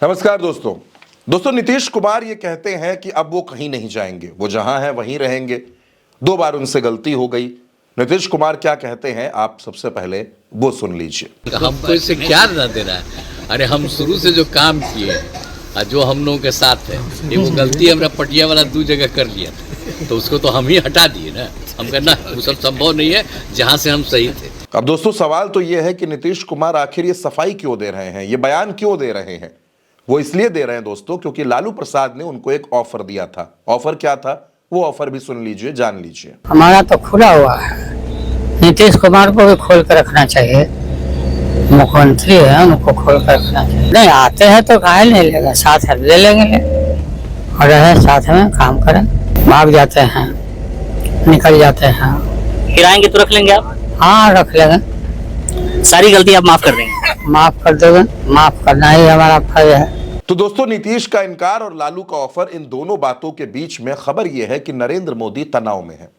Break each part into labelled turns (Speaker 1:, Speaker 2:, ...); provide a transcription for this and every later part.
Speaker 1: नमस्कार दोस्तों। नीतीश कुमार ये कहते हैं कि अब वो कहीं नहीं जाएंगे, वो जहां हैं वहीं रहेंगे। 2 बार उनसे गलती हो गई। नीतीश कुमार क्या कहते हैं आप सबसे पहले वो सुन लीजिए।
Speaker 2: हमको इससे क्या ना देना है। अरे हम शुरू से जो काम किए और जो हम लोगों के साथ है, ये वो गलती हमरा पटिया वाला 2 जगह कर लिया था, तो उसको तो हम ही हटा दिए ना। हम कहना वो सब संभव नहीं है जहाँ से हम सही थे।
Speaker 1: अब दोस्तों सवाल तो ये है कि नीतीश कुमार आखिर ये सफाई क्यों दे रहे हैं, ये बयान क्यों दे रहे हैं। वो इसलिए दे रहे हैं दोस्तों क्योंकि लालू प्रसाद ने उनको एक ऑफर दिया था। ऑफर क्या था वो ऑफर भी सुन लीजिए, जान लीजिए।
Speaker 3: हमारा तो खुला हुआ है, नीतीश कुमार को भी खोल कर रखना चाहिए। मुख्यमंत्री है, उनको खोल कर रखना चाहिए। नहीं आते हैं तो काहे नहीं लेगा, साथ है ले लेंगे और रहे साथ में काम करें। भाग जाते हैं, निकल जाते हैं,
Speaker 4: फिर आएंगे तो रख लेंगे आप?
Speaker 3: हाँ रख लेंगे।
Speaker 4: सारी गलती आप माफ कर देंगे?
Speaker 3: माफ कर दोगे, माफ करना ही हमारा फर्ज है।
Speaker 1: तो दोस्तों नीतीश का इनकार और लालू का ऑफर, इन दोनों बातों के बीच में खबर यह है कि नरेंद्र मोदी तनाव में है,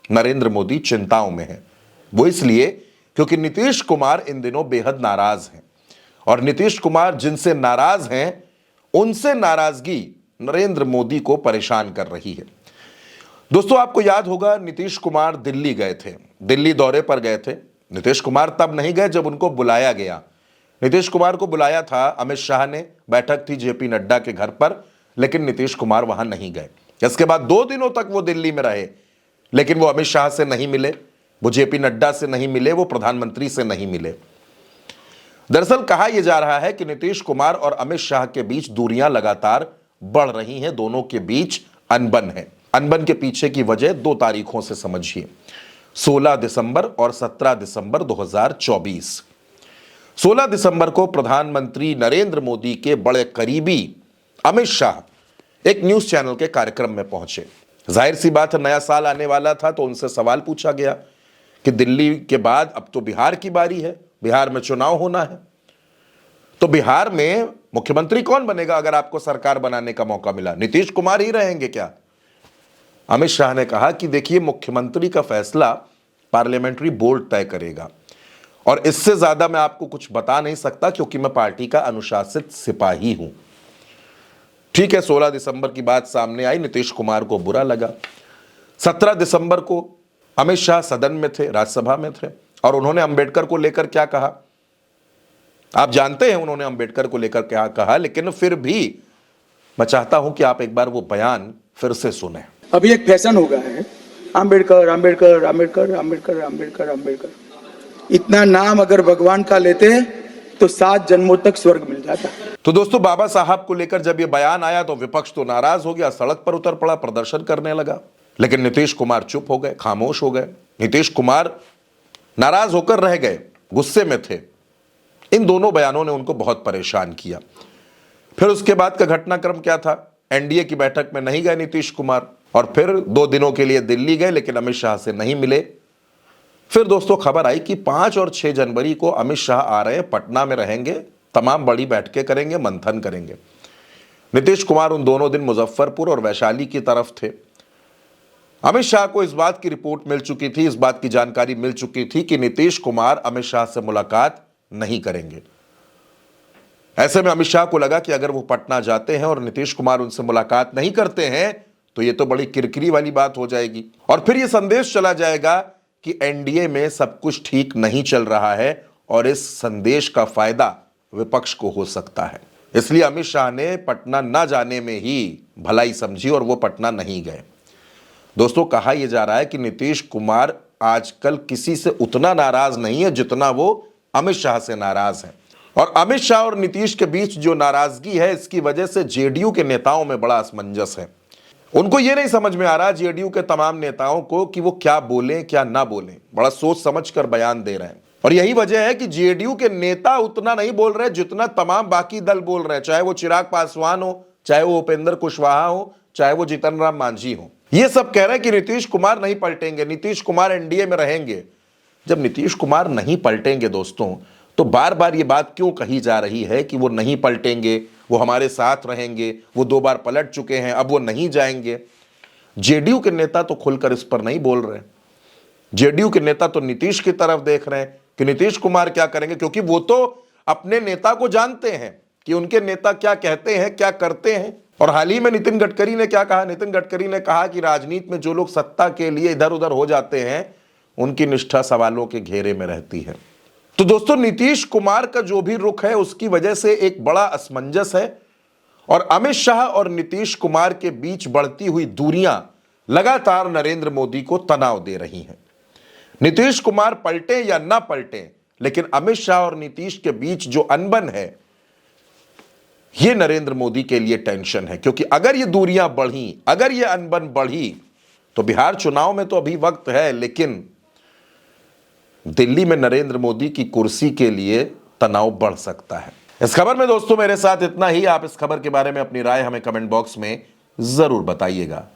Speaker 1: नरेंद्र मोदी चिंताओं में है। वो इसलिए क्योंकि नीतीश कुमार इन दिनों बेहद नाराज हैं और नीतीश कुमार जिनसे नाराज हैं उनसे नाराजगी नरेंद्र मोदी को परेशान कर रही है। दोस्तों आपको याद होगा नीतीश कुमार दिल्ली गए थे, दिल्ली दौरे पर गए थे। नीतीश कुमार तब नहीं गए जब उनको बुलाया गया। नीतीश कुमार को बुलाया था अमित शाह ने, बैठक थी जेपी नड्डा के घर पर, लेकिन नीतीश कुमार वहां नहीं गए। इसके बाद 2 दिनों तक वो दिल्ली में रहे, लेकिन वो अमित शाह से नहीं मिले, वो जेपी नड्डा से नहीं मिले, वो प्रधानमंत्री से नहीं मिले। दरअसल कहा यह जा रहा है कि नीतीश कुमार और अमित शाह के बीच दूरियां लगातार बढ़ रही हैं, दोनों के बीच अनबन है। अनबन के पीछे की वजह 2 तारीखों से समझिए, 16 दिसंबर और 17 दिसंबर 2024। 16 दिसंबर को प्रधानमंत्री नरेंद्र मोदी के बड़े करीबी अमित शाह एक न्यूज चैनल के कार्यक्रम में पहुंचे। जाहिर सी बात है, नया साल आने वाला था तो उनसे सवाल पूछा गया कि दिल्ली के बाद अब तो बिहार की बारी है, बिहार में चुनाव होना है, तो बिहार में मुख्यमंत्री कौन बनेगा अगर आपको सरकार बनाने का मौका मिला? नीतीश कुमार ही रहेंगे क्या? अमित शाह ने कहा कि देखिए मुख्यमंत्री का फैसला पार्लियामेंट्री बोर्ड तय करेगा और इससे ज्यादा मैं आपको कुछ बता नहीं सकता क्योंकि मैं पार्टी का अनुशासित सिपाही हूं। ठीक है, 16 दिसंबर की बात सामने आई, नीतीश कुमार को बुरा लगा। 17 दिसंबर को अमित शाह सदन में थे, राज्यसभा में थे, और उन्होंने अंबेडकर को लेकर क्या कहा आप जानते हैं। उन्होंने अंबेडकर को लेकर क्या कहा, लेकिन फिर भी मैं चाहता हूं कि आप एक बार वो बयान फिर से सुने।
Speaker 5: अभी एक फैशन हो गया है, अंबेडकर अंबेडकर अंबेडकर अंबेडकर अंबेडकर अंबेडकर। इतना नाम अगर भगवान का लेते हैं तो 7 जन्मों तक स्वर्ग मिल जाता।
Speaker 1: तो दोस्तों बाबा साहब को लेकर जब यह बयान आया तो विपक्ष तो नाराज हो गया, सड़क पर उतर पड़ा, प्रदर्शन करने लगा, लेकिन नीतीश कुमार चुप हो गए, खामोश हो गए। नीतीश कुमार नाराज होकर रह गए, गुस्से में थे। इन दोनों बयानों ने उनको बहुत परेशान किया। फिर उसके बाद का घटनाक्रम क्या था? एनडीए की बैठक में नहीं गए नीतीश कुमार और फिर 2 दिनों के लिए दिल्ली गए, लेकिन अमित शाह से नहीं मिले। फिर दोस्तों खबर आई कि 5 और 6 जनवरी को अमित शाह आ रहे हैं, पटना में रहेंगे, तमाम बड़ी बैठकें करेंगे, मंथन करेंगे। नीतीश कुमार उन दोनों दिन मुजफ्फरपुर और वैशाली की तरफ थे। अमित शाह को इस बात की रिपोर्ट मिल चुकी थी, इस बात की जानकारी मिल चुकी थी कि नीतीश कुमार अमित शाह से मुलाकात नहीं करेंगे। ऐसे में अमित शाह को लगा कि अगर वो पटना जाते हैं और नीतीश कुमार उनसे मुलाकात नहीं करते हैं तो ये तो बड़ी किरकिरी वाली बात हो जाएगी और फिर ये संदेश चला जाएगा कि एनडीए में सब कुछ ठीक नहीं चल रहा है और इस संदेश का फायदा विपक्ष को हो सकता है। इसलिए अमित शाह ने पटना न जाने में ही भलाई समझी और वो पटना नहीं गए। दोस्तों कहा यह जा रहा है कि नीतीश कुमार आजकल किसी से उतना नाराज नहीं है जितना वो अमित शाह से नाराज है। और अमित शाह और नीतीश के बीच जो नाराजगी है, इसकी वजह से जेडीयू के नेताओं में बड़ा असमंजस है। उनको यह नहीं समझ में आ रहा जेडीयू के तमाम नेताओं को कि वो क्या बोलें क्या ना बोलें, बड़ा सोच समझ कर बयान दे रहे हैं। और यही वजह है कि जेडीयू के नेता उतना नहीं बोल रहे जितना तमाम बाकी दल बोल रहे हैं, चाहे वो चिराग पासवान हो, चाहे वो उपेंद्र कुशवाहा हो, चाहे वो जीतन राम मांझी हो। ये सब कह रहे हैं कि नीतीश कुमार नहीं पलटेंगे, नीतीश कुमार एनडीए में रहेंगे। जब नीतीश कुमार नहीं पलटेंगे दोस्तों, तो बार बार ये बात क्यों कही जा रही है कि वो नहीं पलटेंगे, वो हमारे साथ रहेंगे, वो 2 बार पलट चुके हैं, अब वो नहीं जाएंगे। जेडीयू के नेता तो खुलकर इस पर नहीं बोल रहे। जेडीयू के नेता तो नीतीश की तरफ देख रहे हैं कि नीतीश कुमार क्या करेंगे, क्योंकि वो तो अपने नेता को जानते हैं कि उनके नेता क्या कहते हैं, क्या करते हैं। और हाल ही में नितिन गडकरी ने क्या कहा? नितिन गडकरी ने कहा कि राजनीति में जो लोग सत्ता के लिए इधर उधर हो जाते हैं उनकी निष्ठा सवालों के घेरे में रहती है। तो दोस्तों, नीतीश कुमार का जो भी रुख है उसकी वजह से एक बड़ा असमंजस है और अमित शाह और नीतीश कुमार के बीच बढ़ती हुई दूरियां लगातार नरेंद्र मोदी को तनाव दे रही हैं। नीतीश कुमार पलटे या ना पलटे, लेकिन अमित शाह और नीतीश के बीच जो अनबन है यह नरेंद्र मोदी के लिए टेंशन है, क्योंकि अगर ये दूरियां बढ़ी, अगर ये अनबन बढ़ी तो बिहार चुनाव में तो अभी वक्त है, लेकिन दिल्ली में नरेंद्र मोदी की कुर्सी के लिए तनाव बढ़ सकता है। इस खबर में दोस्तों मेरे साथ इतना ही। आप इस खबर के बारे में अपनी राय हमें कमेंट बॉक्स में जरूर बताइएगा।